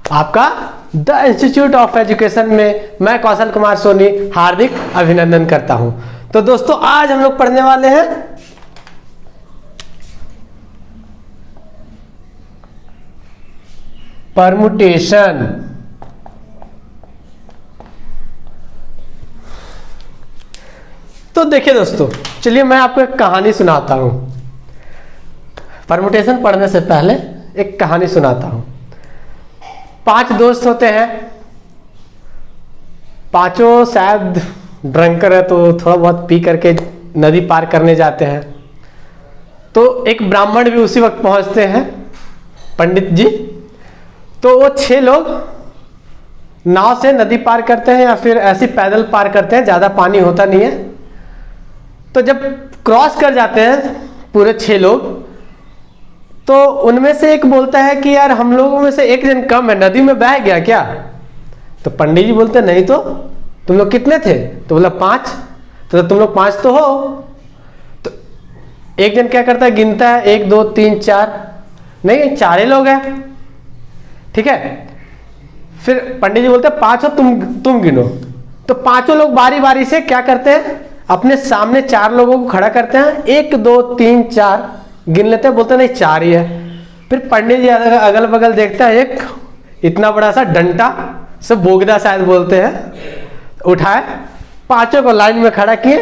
आपका the institute of education में मैं कौशल कुमार सोनी हार्दिक अभिनंदन करता हूं। तो दोस्तों आज हम लोग पढ़ने वाले हैं परमुटेशन। तो देखिए दोस्तों, चलिए मैं आपको एक कहानी सुनाता हूं। परमुटेशन पढ़ने से पहले एक कहानी सुनाता हूं। 5 दोस्त होते हैं, पांचों शायद ड्रंकर है तो थोड़ा बहुत पी करके नदी पार करने जाते हैं। तो एक ब्राह्मण भी उसी वक्त पहुंचते हैं, पंडित जी। तो वो 6 लोग नाव से नदी पार करते हैं या फिर ऐसे पैदल पार करते हैं, ज़्यादा पानी होता नहीं है। तो जब क्रॉस कर जाते हैं पूरे 6 लोग, तो उनमें से एक बोलता है कि यार हम लोगों में से एक जन कम है, नदी में बह गया क्या? तो पंडित जी बोलते नहीं तो, तुम लोग कितने थे? तो बोला 5। तो तुम लोग 5 तो हो। तो एक जन क्या करता है, गिनता है 1 2 3 4, नहीं 4 ही लोग हैं, ठीक है। फिर पंडित जी बोलते हैं 5 हो, तुम गिनो। तो पांचों लोग बारी बारी से क्या करते हैं, अपने सामने 4 लोगों को खड़ा करते हैं, 1 2 3 4 गिन लेते हैं, बोलते नहीं 4 ही है। फिर पंडित जी अगल बगल देखता है, एक इतना बड़ा सा डंटा से बोगदा शायद बोलते हैं, उठाए, पांचों को लाइन में खड़ा किए।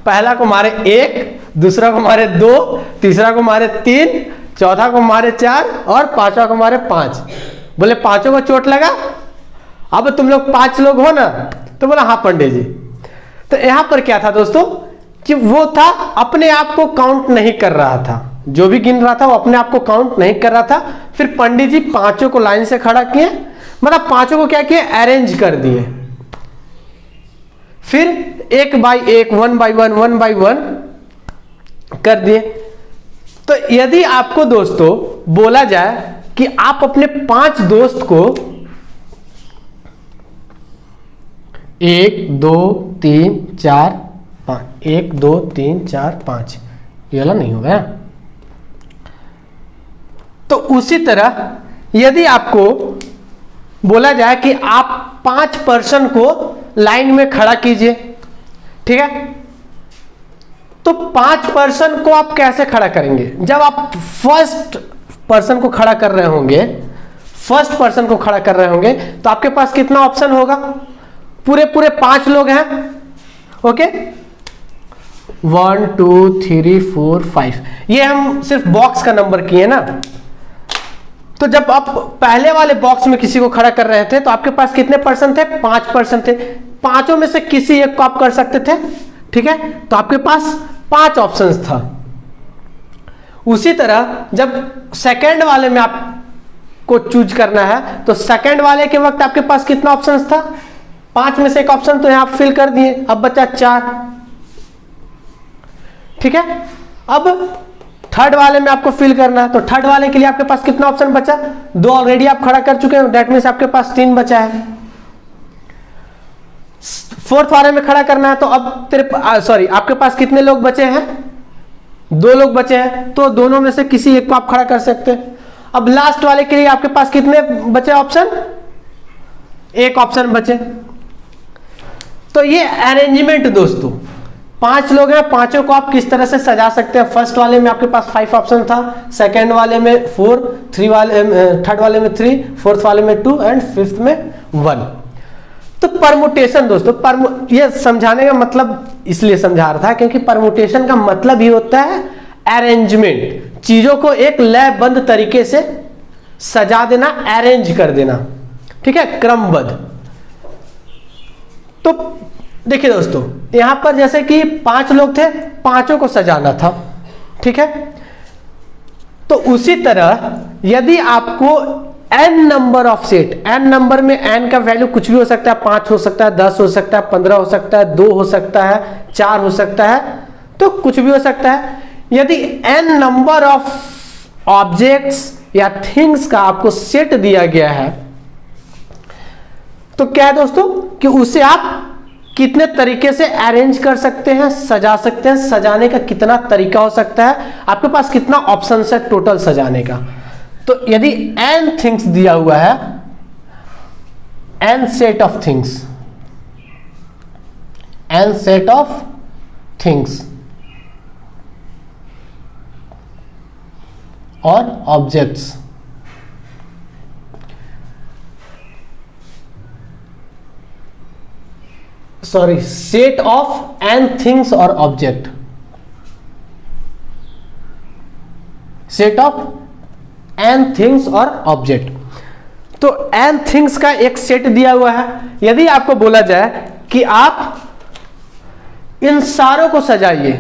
पहला को मारे 1, दूसरा को मारे 2, तीसरा को मारे 3, चौथा को मारे 4 और पांचवा को मारे 5। बोले पांचों को चोट लगा, अब तुम लोग 5 लोग हो ना? तो बोला हाँ पंडित जी। तो यहां पर क्या था दोस्तों कि वो था अपने आप को काउंट नहीं कर रहा था, जो भी गिन रहा था वो अपने आप को काउंट नहीं कर रहा था। फिर पंडित जी पांचों को लाइन से खड़ा किए, मतलब पांचों को क्या किए, अरेंज कर दिए। फिर 1 बाई 1, 1 बाई 1, 1 बाई 1 कर दिए। तो यदि आपको दोस्तों बोला जाए कि आप अपने 5 दोस्त को 1 2 3 4 5, 1 2 3 4 5, ये वाला नहीं होगा। तो उसी तरह यदि आपको बोला जाए कि आप 5 पर्सन को लाइन में खड़ा कीजिए, ठीक है, तो 5 पर्सन को आप कैसे खड़ा करेंगे? जब आप फर्स्ट पर्सन को खड़ा कर रहे होंगे, फर्स्ट पर्सन को खड़ा कर रहे होंगे, तो आपके पास कितना ऑप्शन होगा? पूरे 5 लोग हैं, ओके, 1 2 3 4 5, ये हम सिर्फ बॉक्स का नंबर किए ना। तो जब आप पहले वाले बॉक्स में किसी को खड़ा कर रहे थे तो आपके पास कितने पर्सन थे? 5 पर्सन थे। पांचों में से किसी एक को आप कर सकते थे, ठीक है। तो आपके पास 5 ऑप्शंस था। उसी तरह जब सेकंड वाले में आपको चूज करना है, तो सेकंड वाले के वक्त आपके पास कितना ऑप्शंस था? 5 में से एक ऑप्शन तो यहां आप फिल कर दिए, अब बचा 4, ठीक है। अब थर्ड वाले में आपको फिल करना है, तो थर्ड वाले के लिए आपके पास कितना ऑप्शन बचा? 2 ऑलरेडी आप खड़ा कर चुके हैं, दैट मीन्स आपके पास 3 बचा है। फोर्थ वाले में खड़ा करना है, तो अब आपके पास कितने लोग बचे हैं? 2 लोग बचे हैं, तो दोनों में से किसी एक को आप खड़ा कर सकते हैं। अब लास्ट वाले के लिए आपके पास कितने बचे ऑप्शन? 1 ऑप्शन बचे। तो ये अरेंजमेंट दोस्तों, 5 लोग हैं, पांचों को आप किस तरह से सजा सकते हैं। फर्स्ट वाले में आपके पास 5 ऑप्शन था, सेकंड वाले में 4, थर्ड वाले में 3, फोर्थ वाले में 2 एंड फिफ्थ में 1। तो परमुटेशन दोस्तों, ये समझाने का मतलब इसलिए समझा रहा था क्योंकि परमुटेशन का मतलब ही होता है अरेंजमेंट, चीजों को एक लयबद्ध तरीके से सजा देना, अरेंज कर देना, ठीक है, क्रमबद्ध। तो देखिए दोस्तों, यहां पर जैसे कि 5 लोग थे, पांचों को सजाना था, ठीक है। तो उसी तरह यदि आपको n number of set, n number में n का वैल्यू कुछ भी हो सकता है, 5 हो सकता है, 10 हो सकता है, 15 हो सकता है, 2 हो सकता है, 4 हो सकता है, तो कुछ भी हो सकता है। यदि n नंबर ऑफ ऑब्जेक्ट्स या थिंग्स का आपको सेट दिया गया है, तो क्या है दोस्तों कि उसे आप कितने तरीके से अरेंज कर सकते हैं, सजा सकते हैं। सजाने का कितना तरीका हो सकता है, आपके पास कितना ऑप्शन है टोटल सजाने का। तो यदि n थिंग्स दिया हुआ है, N set of things, N set of things और objects. Sorry, set of N things और object, set of N things और ऑब्जेक्ट। तो एन थिंग्स का एक सेट दिया हुआ है। यदि आपको बोला जाए कि आप इन सारों को सजाइए,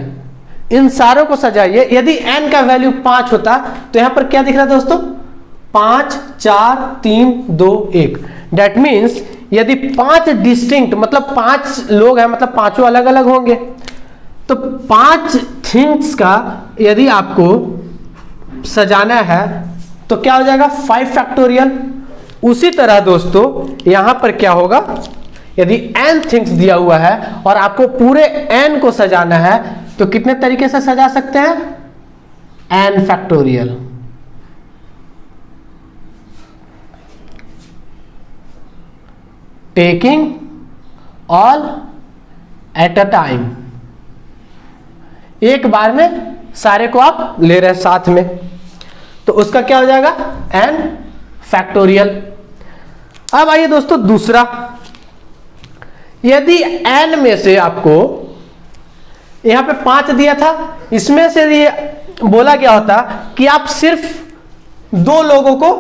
इन सारों को सजाइए, यदि n का वैल्यू 5 होता तो यहां पर क्या दिख रहा था दोस्तों? 5 4 3 2 1। डेट मीन्स यदि 5 डिस्टिंक्ट, मतलब 5 लोग हैं, मतलब पांचों अलग अलग होंगे। तो 5 थिंग्स का यदि आपको सजाना है तो क्या हो जाएगा? 5 फैक्टोरियल। उसी तरह दोस्तों यहां पर क्या होगा? यदि n थिंग्स दिया हुआ है और आपको पूरे n को सजाना है तो कितने तरीके से सजा सकते हैं? n factorial. Taking all at a time, एक बार में सारे को आप ले रहे हैं साथ में, तो उसका क्या हो जाएगा? n factorial. अब आइए दोस्तों दूसरा, यदि n में से आपको यहां पे 5 दिया था, इसमें से ये बोला गया होता कि आप सिर्फ 2 लोगों को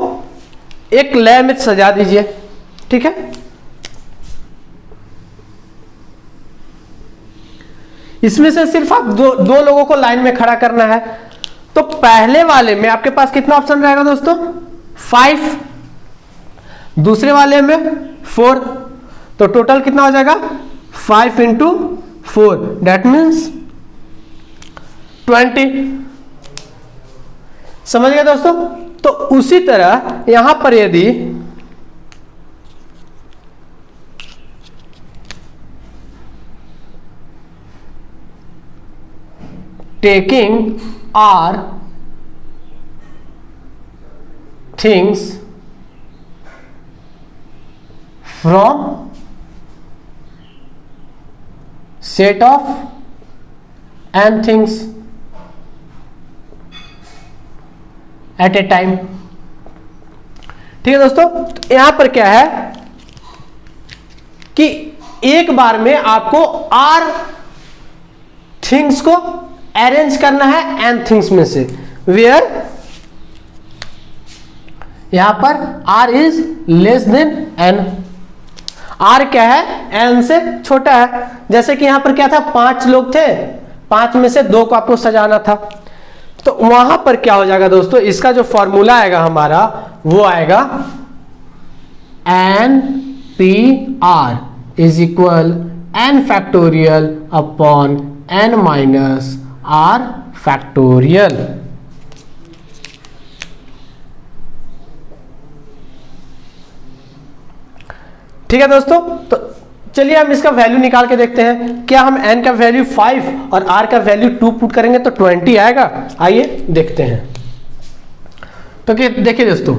एक लय में सजा दीजिए, ठीक है? इसमें से सिर्फ आप दो लोगों को लाइन में खड़ा करना है। तो पहले वाले में आपके पास कितना ऑप्शन रहेगा दोस्तों? 5। दूसरे वाले में 4। तो टोटल कितना हो जाएगा? 5 इंटू 4, दैट मीन्स 20। समझ गए दोस्तों? तो उसी तरह यहां पर यदि taking our things from set of n things at a time। ठीक है दोस्तों, तो यहां पर क्या है कि एक बार में आपको r थिंग्स को अरेंज करना है n थिंग्स में से, वेयर यहां पर r is less than n। r क्या है? n से छोटा है। जैसे कि यहां पर क्या था? 5 लोग थे, 5 में से 2 को आपको सजाना था। तो वहां पर क्या हो जाएगा दोस्तों? इसका जो फॉर्मूला आएगा हमारा, वो आएगा n p r is equal n factorial upon n minus r factorial. ठीक है दोस्तों, तो चलिए हम इसका वैल्यू निकाल के देखते हैं। क्या हम n का वैल्यू 5 और r का वैल्यू 2 पुट करेंगे तो 20 आएगा? आइए देखते हैं। तो देखिए दोस्तों,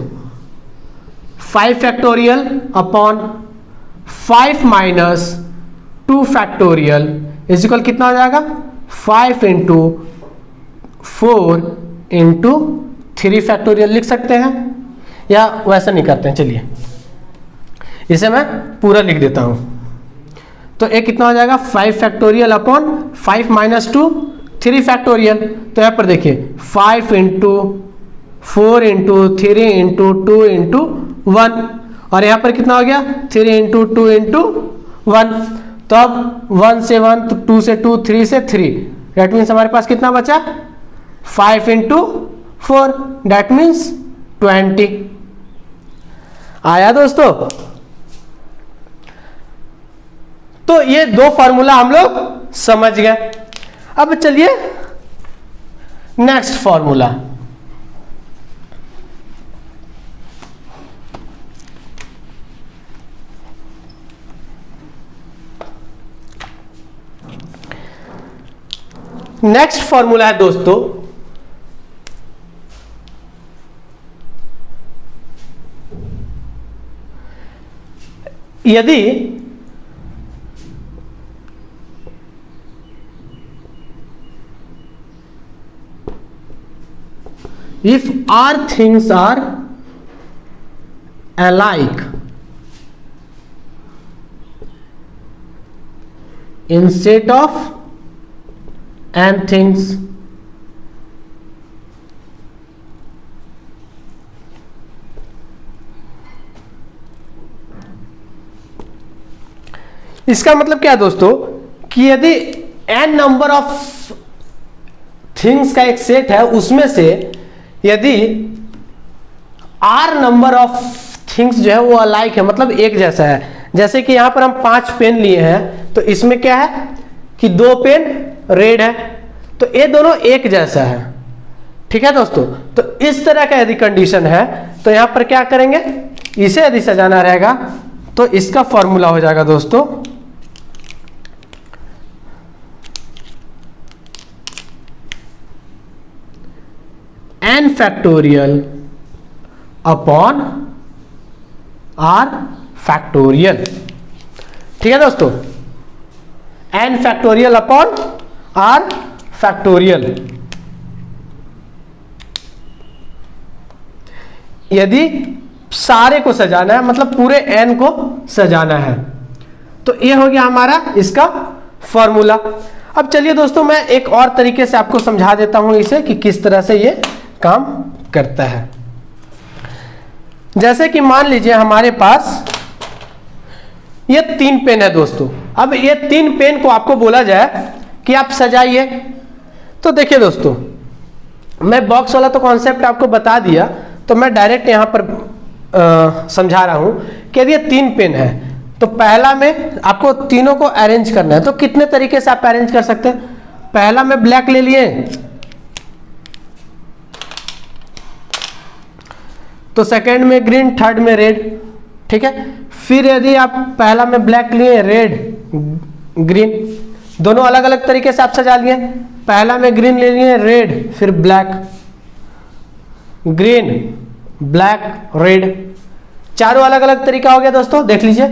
5 factorial upon 5 minus 2 factorial is equal कितना हो जाएगा? 5 इंटू 4 इंटू 3 फैक्टोरियल लिख सकते हैं, या वैसा नहीं करते हैं। चलिए इसे मैं पूरा लिख देता हूं। तो एक कितना हो जाएगा? 5 फैक्टोरियल अपॉन 5 माइनस 2 3 फैक्टोरियल। तो यहां पर देखिए 5 इंटू 4 इंटू 3 इंटू 2 इंटू 1, और यहां पर कितना हो गया? 3 इंटू 2 इंटू 1। तो अब 1 से 1, तो 2 से 2, 3 से 3, दैट मीन्स हमारे पास कितना बचा? 5 इंटू 4, दैट मीन्स 20। आया दोस्तों? तो ये 2 फॉर्मूला हम लोग समझ गए। अब चलिए नेक्स्ट फॉर्मूला। नेक्स्ट फॉर्मूला है दोस्तों यदि if our things are alike in set of n things, इसका मतलब क्या है दोस्तों कि यदि n नंबर ऑफ थिंग्स का एक सेट है, उसमें से यदि r नंबर ऑफ थिंग्स जो है वो अलाइक है, मतलब एक जैसा है। जैसे कि यहां पर हम 5 पेन लिए हैं, तो इसमें क्या है कि 2 पेन रेड है, तो ये दोनों एक जैसा है। ठीक है दोस्तों, तो इस तरह का यदि कंडीशन है तो यहां पर क्या करेंगे, इसे यदि सजाना रहेगा तो इसका फॉर्मूला हो जाएगा दोस्तों n factorial upon r factorial. ठीक है दोस्तों, n factorial upon r factorial. यदि सारे को सजाना है, मतलब पूरे n को सजाना है, तो ये हो गया हमारा इसका फॉर्मूला। अब चलिए दोस्तों, मैं एक और तरीके से आपको समझा देता हूं इसे कि किस तरह से ये काम करता है। जैसे कि मान लीजिए हमारे पास ये 3 पेन है दोस्तों। अब ये 3 पेन को आपको बोला जाए कि आप सजाइए, तो देखिए दोस्तों, मैं बॉक्स वाला तो कॉन्सेप्ट आपको बता दिया, तो मैं डायरेक्ट यहां पर समझा रहा हूं कि यदि ये 3 पेन है तो पहला में आपको तीनों को अरेंज करना है। तो कितने तरीके से आप अरेंज कर सकते हैं। पहला में ब्लैक ले लिए, तो सेकंड में ग्रीन, थर्ड में रेड। ठीक है, फिर यदि आप पहला में ब्लैक लिए, रेड, ग्रीन, दोनों अलग अलग तरीके से आप सजा लिए। पहला में ग्रीन ले लिए, रेड, फिर ब्लैक, ग्रीन, ब्लैक, रेड, चारों अलग अलग तरीका हो गया दोस्तों। देख लीजिए,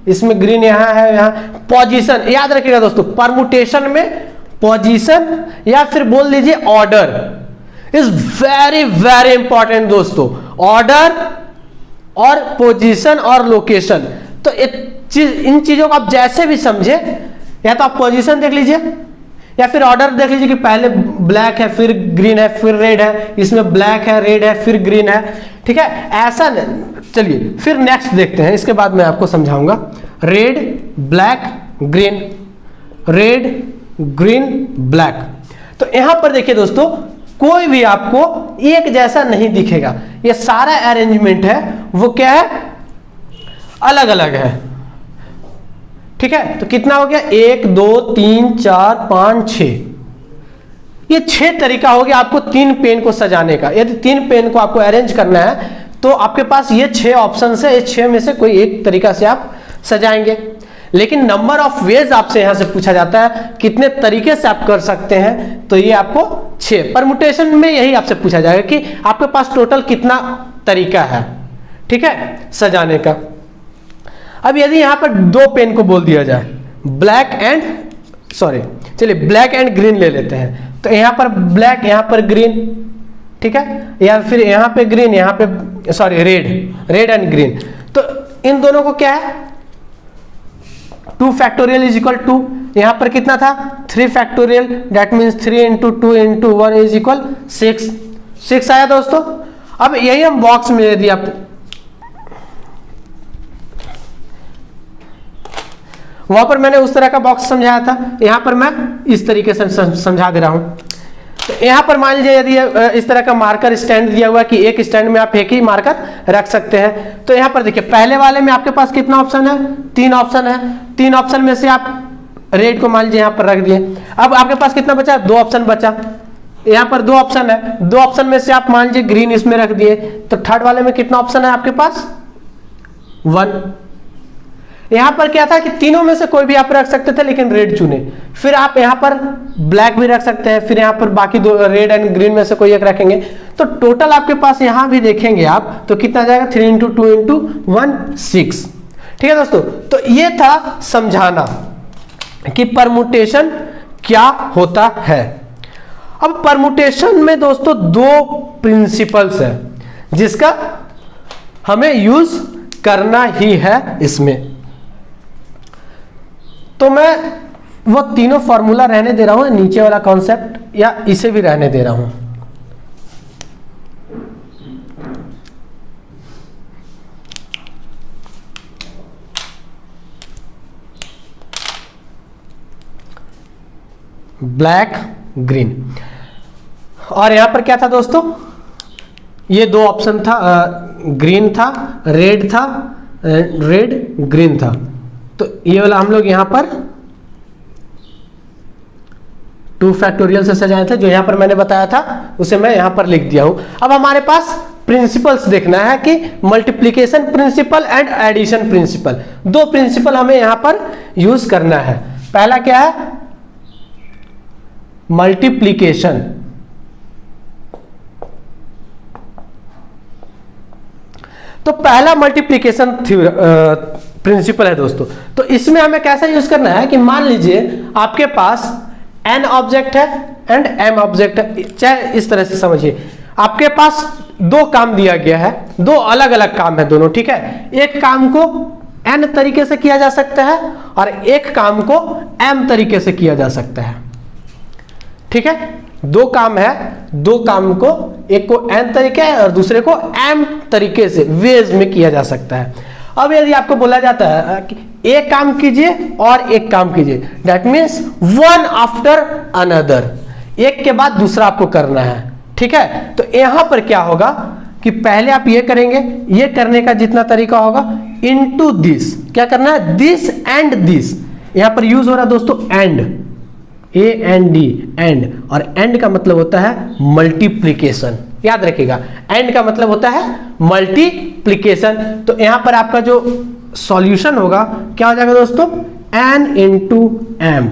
इसमें ग्रीन यहां है, यहां पोजीशन याद रखिएगा दोस्तों, परमुटेशन में पोजीशन या फिर बोल दीजिए order is very very important दोस्तों। ऑर्डर और पोजीशन और लोकेशन, तो इन चीजों को आप जैसे भी समझे, या तो आप पोजीशन देख लीजिए या फिर ऑर्डर देख लीजिए कि पहले ब्लैक है, फिर ग्रीन है, फिर रेड है, इसमें ब्लैक है, रेड है, फिर ग्रीन है। ठीक है, ऐसा चलिए फिर नेक्स्ट देखते हैं, इसके बाद मैं आपको समझाऊंगा। Red, black, green, red, green, black. तो यहां पर देखिए दोस्तों, कोई भी आपको एक जैसा नहीं दिखेगा। ये सारा अरेंजमेंट है वो क्या है, अलग अलग है। ठीक है, तो कितना हो गया, 1 2 3 4 5 6, ये 6 तरीका हो गया आपको 3 पेन को सजाने का। यदि 3 पेन को आपको अरेंज करना है तो आपके पास ये 6 ऑप्शन है, ये 6 में से कोई एक तरीका से आप सजाएंगे। लेकिन नंबर ऑफ वेज आपसे यहां से पूछा जाता है, कितने तरीके से आप कर सकते हैं, तो ये आपको 6 परमुटेशन में यही आपसे पूछा जाएगा कि आपके पास टोटल कितना तरीका है। ठीक है, सजाने का। अब यदि यहां पर 2 पेन को बोल दिया जाए, ब्लैक एंड चलिए ब्लैक एंड ग्रीन ले लेते हैं, तो यहां पर ब्लैक, यहां पर ग्रीन। ठीक है, या फिर यहां पे ग्रीन, यहां पे रेड एंड ग्रीन। तो इन दोनों को क्या है, 2 फैक्टोरियल इज इक्वल टू, यहां पर कितना था 3 factorial, that means 3 × 2 × 1 is equal 6 आया दोस्तों। अब यही हम बॉक्स में यदि आप वहां पर मैंने उस तरह का बॉक्स समझाया था, यहां पर मैं इस तरीके से समझा दे रहा हूं। तो यहां पर मान लीजिए यदि इस तरह का मार्कर स्टैंड दिया हुआ कि एक स्टैंड में आप एक ही मार्कर रख सकते हैं, तो यहां पर देखिए पहले वाले में आपके पास कितना ऑप्शन है, 3 ऑप्शन है। 3 ऑप्शन में से आप रेड को मान लीजिए यहां पर रख दिए। अब आपके पास कितना बचा, 2 ऑप्शन बचा। यहां पर 2 ऑप्शन है, 2 ऑप्शन में से आप मान लीजिए ग्रीन इसमें रख दिए, तो थर्ड वाले में कितना ऑप्शन है आपके पास, 1। यहां पर क्या था कि तीनों में से कोई भी आप रख सकते थे, लेकिन रेड चुने। फिर आप यहां पर ब्लैक भी रख सकते हैं, फिर यहां पर बाकी 2 रेड एंड ग्रीन में से कोई एक रखेंगे। तो टोटल आपके पास यहां भी देखेंगे आप तो कितना जाएगा, 3 × 2 × 1 6। ठीक है दोस्तों, तो ये था समझाना कि परमुटेशन क्या होता है। अब परमुटेशन में दोस्तों दो प्रिंसिपल्स है जिसका हमें यूज करना ही है इसमें। तो मैं वो तीनों फॉर्मूला रहने दे रहा हूं, नीचे वाला कॉन्सेप्ट या इसे भी रहने दे रहा हूं। ब्लैक ग्रीन, और यहां पर क्या था दोस्तों, ये दो ऑप्शन था, ग्रीन था, रेड था, रेड ग्रीन था। तो ये वाला हम लोग यहां पर 2 फैक्टोरियल से सजाए थे, जो यहां पर मैंने बताया था उसे मैं यहां पर लिख दिया हूं। अब हमारे पास प्रिंसिपल्स देखना है कि multiplication principle and addition principle, दो प्रिंसिपल हमें यहां पर यूज करना है। पहला क्या है, मल्टीप्लिकेशन। तो पहला मल्टीप्लिकेशन प्रिंसिपल है दोस्तों। तो इसमें हमें कैसा यूज करना है कि मान लीजिए आपके पास n ऑब्जेक्ट है एंड m ऑब्जेक्ट है, चाहे इस तरह से समझिए, आपके पास दो काम दिया गया है, दो अलग अलग काम है दोनों, ठीक है। एक काम को n तरीके से किया जा सकता है और एक काम को m तरीके से किया जा सकता है, ठीक है। दो काम है, दो काम को एक को n तरीके और दूसरे को m तरीके से वेज में किया जा सकता है। अब यदि आपको बोला जाता है कि एक काम कीजिए और एक काम कीजिए, that means one after another, एक के बाद दूसरा आपको करना है, ठीक है। तो यहां पर क्या होगा कि पहले आप ये करेंगे, ये करने का जितना तरीका होगा इनटू दिस, क्या करना है, दिस एंड दिस। यहां पर यूज हो रहा है दोस्तों एंड, AND, एंड, और एंड का मतलब होता है मल्टीप्लिकेशन, याद रखिएगा, एंड का मतलब होता है मल्टीप्लिकेशन। तो यहां पर आपका जो सॉल्यूशन होगा क्या हो जाएगा दोस्तों, n इंटू m।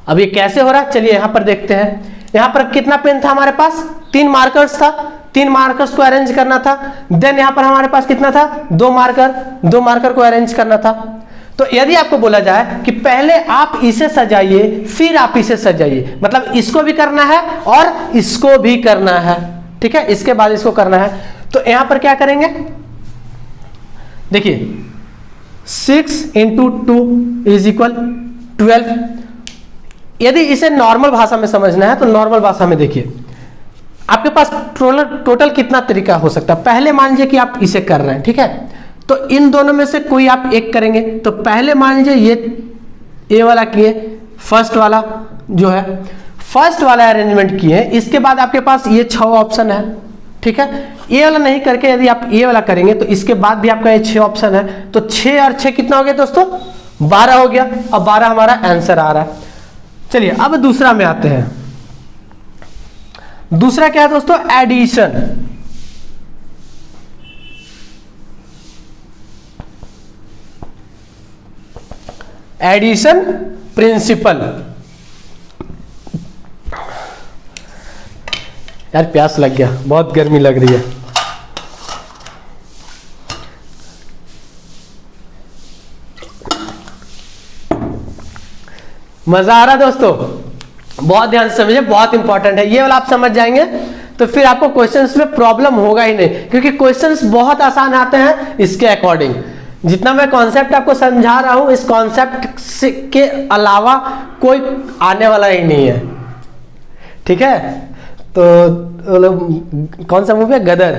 अब ये कैसे हो रहा है, चलिए यहां पर देखते हैं। यहां पर कितना पेन था हमारे पास, 3 मार्कर्स था, 3 मार्कर्स को अरेंज करना था। देन यहां पर हमारे पास कितना था, 2 मार्कर को अरेंज करना था। तो यदि आपको बोला जाए कि पहले आप इसे सजाइए फिर आप इसे सजाइए, मतलब इसको भी करना है और इसको भी करना है, ठीक है, इसके बाद इसको करना है। तो यहां पर क्या करेंगे, देखिए 6 इंटू 2 इज इक्वल 12। यदि इसे नॉर्मल भाषा में समझना है तो नॉर्मल भाषा में देखिए, आपके पास टोटल कितना तरीका हो सकता है। पहले मान लीजिए कि आप इसे कर रहे हैं, ठीक है, तो इन दोनों में से कोई आप एक करेंगे। तो पहले मान लीजिए ये वाला किए, फर्स्ट वाला जो है, फर्स्ट वाला अरेंजमेंट किए, इसके बाद आपके पास ये 6 ऑप्शन है, ठीक है। ये वाला नहीं करके यदि आप ये वाला करेंगे तो इसके बाद भी आपका ये 6 ऑप्शन है। तो 6 और 6 कितना हो गया दोस्तों, 12 हो गया। अब 12 हमारा आंसर आ रहा है। चलिए अब दूसरा में आते हैं। दूसरा क्या है दोस्तों, एडिशन। Addition principal. यार प्यास लग गया, बहुत गर्मी लग रही है। मजा आ रहा दोस्तों, बहुत ध्यान से समझिए, बहुत इंपॉर्टेंट है। ये वाला आप समझ जाएंगे तो फिर आपको क्वेश्चंस में प्रॉब्लम होगा ही नहीं, क्योंकि क्वेश्चंस बहुत आसान आते हैं इसके अकॉर्डिंग। जितना मैं कॉन्सेप्ट आपको समझा रहा हूं, इस कॉन्सेप्ट के अलावा कोई आने वाला ही नहीं है, ठीक है। तो कौन सा मूवी है, गदर,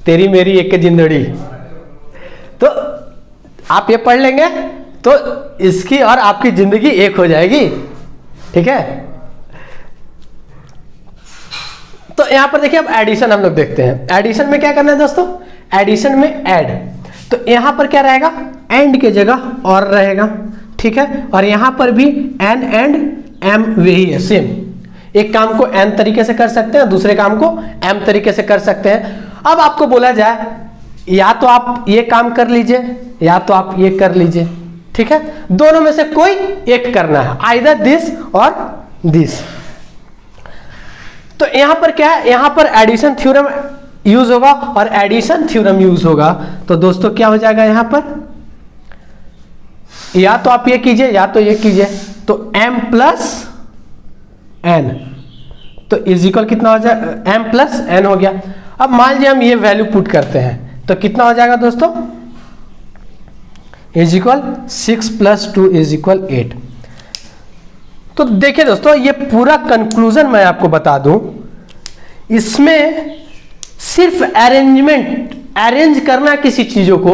तेरी मेरी एक जिंदड़ी, तो आप ये पढ़ लेंगे तो इसकी और आपकी जिंदगी एक हो जाएगी, ठीक है। तो यहां पर देखिए अब एडिशन हम लोग देखते हैं। एडिशन में क्या करना है दोस्तों, एडिशन में ऐड। तो यहां पर क्या रहेगा, एंड के जगह और रहेगा, ठीक है। और यहां पर भी एन एंड एम वही है, सेम। एक काम को एन तरीके से कर सकते हैं, दूसरे काम को एम तरीके से कर सकते हैं। अब आपको बोला जाए या तो आप ये काम कर लीजिए या तो आप ये कर लीजिए, ठीक है। दोनों में से कोई एक करना है, आइदर दिस और दिस। तो यहां पर क्या है, यहां पर एडिशन थ्योरम यूज होगा और एडिशन थ्योरम यूज होगा। तो दोस्तों क्या हो जाएगा यहां पर, या तो आप ये कीजिए या तो ये कीजिए, तो m प्लस n, तो इज इक्वल कितना हो जाएगा, m प्लस n हो गया। अब मान लीजिए हम ये वैल्यू पुट करते हैं तो कितना हो जाएगा दोस्तों, इज इक्वल 6 + 2 = 8। तो देखिए दोस्तों, ये पूरा कंक्लूजन मैं आपको बता दूं, इसमें सिर्फ अरेंज करना किसी चीजों को,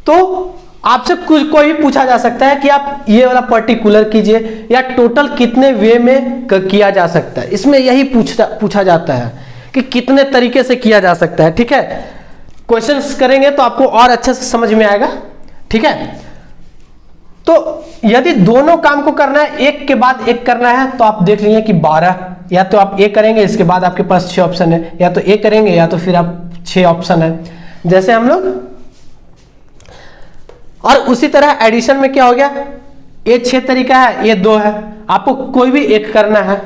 तो आपसे कुछ कोई पूछा जा सकता है कि आप ये वाला पर्टिकुलर कीजिए या टोटल कितने वे में किया जा सकता है, इसमें यही पूछा जाता है कि कितने तरीके से किया जा सकता है। ठीक है, क्वेश्चंस करेंगे तो आपको और अच्छे से समझ में आएगा। ठीक है, तो यदि दोनों काम को करना है, एक के बाद एक करना है, तो आप देख लीजिए कि 12, या तो आप एक करेंगे इसके बाद आपके पास 6 ऑप्शन है, या तो एक करेंगे या तो फिर आप 6 ऑप्शन है, जैसे हम लोग। और उसी तरह एडिशन में क्या हो गया, ये 6 तरीका है, ये 2 है, आपको कोई भी एक करना है,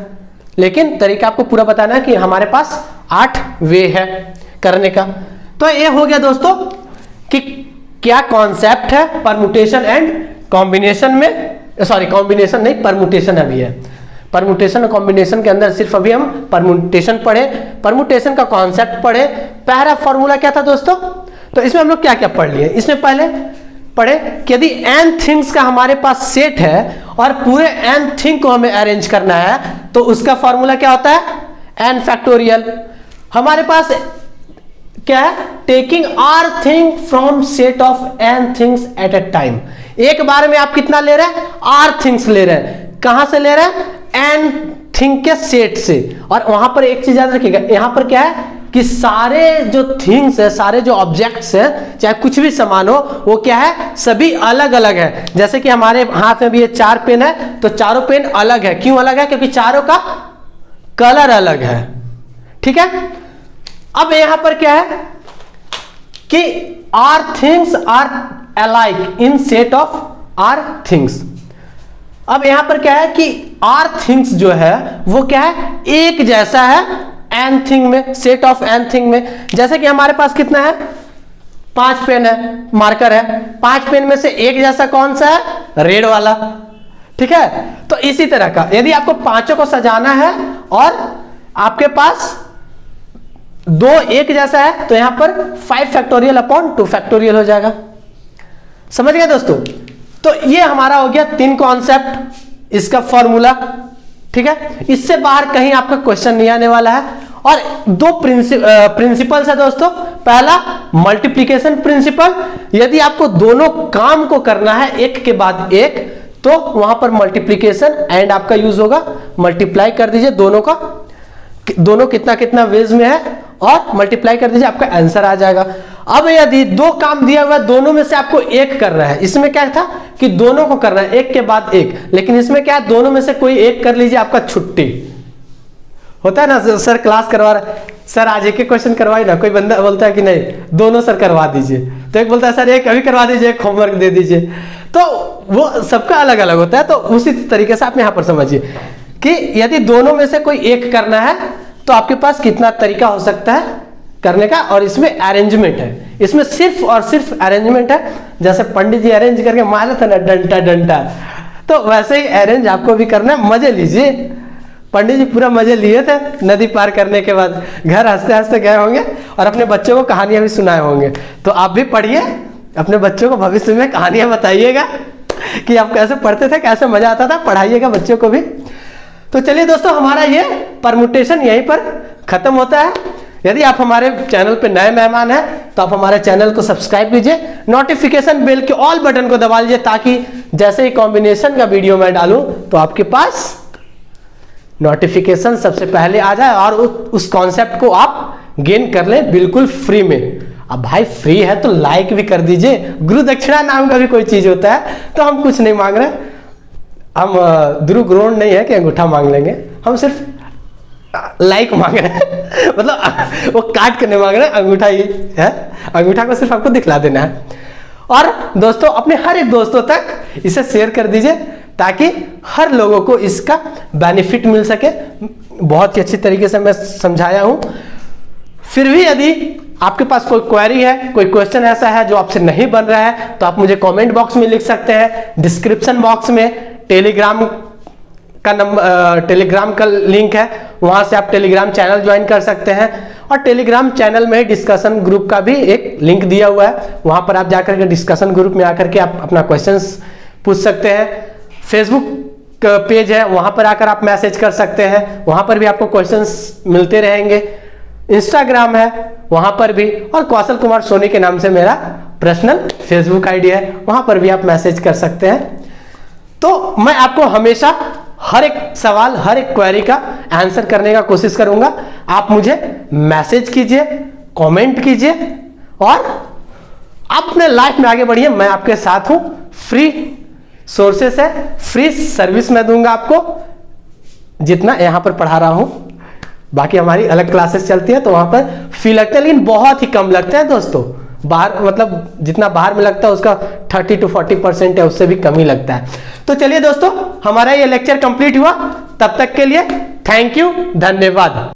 लेकिन तरीका आपको पूरा बताना है कि हमारे पास 8 वे है करने का। तो ये हो गया दोस्तों कि क्या कॉन्सेप्ट है परमुटेशन एंड कॉम्बिनेशन में, सॉरी कॉम्बिनेशन नहीं, परमुटेशन अभी है। परमुटेशन और कॉम्बिनेशन के अंदर सिर्फ अभी हम परमुटेशन पढ़े, परमुटेशन का कॉन्सेप्ट पढ़े। पहला फॉर्मूला क्या था दोस्तों, तो इसमें हम लोग क्या क्या पढ़ लिए, इसमें पहले पढ़े कि यदि n थिंग्स का हमारे पास सेट है और पूरे n थिंग को हमें अरेंज करना है, तो उसका फॉर्मूला क्या होता है, n फैक्टोरियल। हमारे पास क्या है, taking r thing from set of n things at A time. एक बार में आप कितना ले रहे हैं, r थिंग्स ले रहे हैं, कहां से ले रहे हैं, n थिंग के सेट से। और वहां पर एक चीज याद रखिएगा, यहां पर क्या है कि सारे जो थिंग्स है, सारे जो ऑब्जेक्ट्स है, चाहे कुछ भी सामान हो, वो क्या है, सभी अलग अलग है। जैसे कि हमारे हाथ में भी ये 4 पेन है, तो चारों पेन अलग है। क्यों अलग है, क्योंकि चारों का कलर अलग है। ठीक है, अब यहां पर क्या है कि R things are alike in set of R things. अब यहां पर क्या है कि आर थिंग्स जो है वो क्या है, एक जैसा है n थिंग में, सेट ऑफ n थिंग में। जैसे कि हमारे पास कितना है, 5 पेन है, मार्कर है, 5 पेन में से एक जैसा कौन सा है, रेड वाला। ठीक है, तो इसी तरह का यदि आपको पांचों को सजाना है और आपके पास 2 एक जैसा है, तो यहां पर 5 फैक्टोरियल अपॉन 2 फैक्टोरियल हो जाएगा। समझ गए दोस्तों, तो ये हमारा हो गया 3 कॉन्सेप्ट, इसका फॉर्मूला। ठीक है, इससे बाहर कहीं आपका क्वेश्चन नहीं आने वाला है। और 2 प्रिंसिपल्स है दोस्तों। पहला मल्टीप्लिकेशन प्रिंसिपल, यदि आपको दोनों काम को करना है एक के बाद एक, तो वहां पर मल्टीप्लिकेशन एंड आपका यूज होगा। मल्टीप्लाई कर दीजिए दोनों का, दोनों कितना कितना वेज में है, और मल्टीप्लाई कर दीजिए, आपका आंसर आ जाएगा। अब यदि 2 काम दिया हुआ है, दोनों में से आपको एक करना है, इसमें क्या था कि दोनों को करना है एक के बाद एक, लेकिन इसमें क्या है, दोनों में से कोई एक कर लीजिए, आपका छुट्टी होता है ना। सर क्लास करवा रहा है, सर आज एक क्वेश्चन करवाई ना, कोई बंदा बोलता है कि नहीं दोनों सर करवा दीजिए, तो एक बोलता है सर एक अभी करवा दीजिए, एक होमवर्क दे दीजिए। तो वो सबका अलग अलग होता है। तो उसी तरीके से आप यहां पर समझिए कि यदि दोनों में से कोई एक करना है, तो आपके पास कितना तरीका हो सकता है करने का। और इसमें अरेंजमेंट है, इसमें सिर्फ और सिर्फ अरेंजमेंट है। जैसे पंडित जी अरेंज करके मारे थे ना डंटा डंटा, तो वैसे ही अरेंज आपको भी करना है। मजे लीजिए, पंडित जी पूरा मजे लिए थे नदी पार करने के बाद, घर हंसते हंसते गए होंगे और अपने बच्चों को कहानियां भी सुनाए होंगे। तो आप भी पढ़िए, अपने बच्चों को भविष्य में कहानियां बताइएगा कि आप कैसे पढ़ते थे, कैसे मजा आता था, पढ़ाइएगा बच्चों को भी। तो चलिए दोस्तों, हमारा ये परमुटेशन यहीं पर खत्म होता है। यदि आप हमारे चैनल पे नए मेहमान हैं, तो आप हमारे चैनल को सब्सक्राइब कीजिए, नोटिफिकेशन बेल के ऑल बटन को दबा लीजिए, ताकि जैसे ही कॉम्बिनेशन का वीडियो मैं डालूं तो आपके पास नोटिफिकेशन सबसे पहले आ जाए और उस कॉन्सेप्ट को आप गेन कर लें बिल्कुल फ्री में। अब भाई फ्री है तो लाइक भी कर दीजिए। गुरु दक्षिणा नाम का भी कोई चीज होता है, तो हम कुछ नहीं मांग रहे, हम दुरुग्रोण नहीं है कि अंगूठा मांग लेंगे, हम सिर्फ लाइक मांग रहे हैं। मतलब वो काट कर नहीं मांग रहे, अंगूठा ही है, अंगूठा को सिर्फ आपको दिखला देना है। और दोस्तों अपने हर एक दोस्तों तक इसे शेयर कर दीजिए, ताकि हर लोगों को इसका बेनिफिट मिल सके। बहुत ही अच्छी तरीके से मैं समझाया हूं। फिर भी यदि आपके पास कोई क्वेरी है, कोई क्वेश्चन ऐसा है जो आपसे नहीं बन रहा है, तो आप मुझे कमेंट बॉक्स में लिख सकते हैं। डिस्क्रिप्शन बॉक्स में टेलीग्राम का लिंक है, वहां से आप टेलीग्राम चैनल ज्वाइन कर सकते हैं। और टेलीग्राम चैनल में डिस्कशन ग्रुप का भी एक लिंक दिया हुआ है, वहां पर आप जाकर के डिस्कशन ग्रुप में आकर के आप अपना क्वेश्चंस पूछ सकते हैं। फेसबुक पेज है, वहां पर आकर आप मैसेज कर सकते हैं, वहां पर भी आपको क्वेश्चंस मिलते रहेंगे। इंस्टाग्राम है, वहां पर भी, और कौशल कुमार सोनी के नाम से मेरा पर्सनल फेसबुक आईडी है, वहां पर भी आप मैसेज कर सकते हैं। तो मैं आपको हमेशा हर एक सवाल, हर एक क्वेरी का आंसर करने का कोशिश करूंगा। आप मुझे मैसेज कीजिए, कमेंट कीजिए और आप अपने लाइफ में आगे बढ़िए। मैं आपके साथ हूं, फ्री सोर्सेस है, फ्री सर्विस मैं दूंगा आपको, जितना यहां पर पढ़ा रहा हूं। बाकी हमारी अलग क्लासेस चलती है तो वहां पर फी लगता है, लेकिन बहुत ही कम लगता है दोस्तों। बाहर मतलब जितना बाहर में लगता है उसका 30 to 40% है, उससे भी कम ही लगता है। तो चलिए दोस्तों, हमारा ये लेक्चर कंप्लीट हुआ। तब तक के लिए थैंक यू, धन्यवाद।